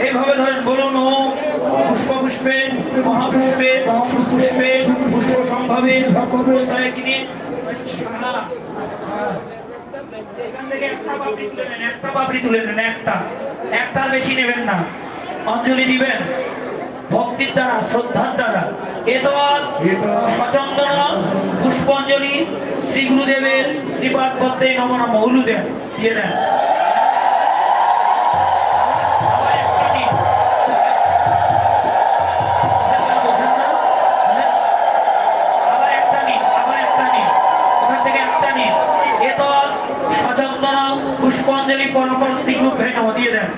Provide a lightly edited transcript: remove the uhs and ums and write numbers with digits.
এইভাবে ধরেন বলুন ওম পুষ্প পুষ্পে মহাপুষ্পে পুষ্পে পুষ্প সম্ভাবে এখান থেকে একটা পাপড়ি তুলে নেন একটার বেশি নেবেন না। অঞ্জলি দিবেন ভক্তির দ্বারা শ্রদ্ধার দ্বারা। এতল সচন্দন পুষ্পাঞ্জলি শ্রী গুরুদেবের শ্রীপাদ পদ্মে নম নম উলু দেন, দিয়ে দেন। পুষ্পাঞ্জলি পরপর শ্রী গুরু ভেঙে দিয়ে দেন।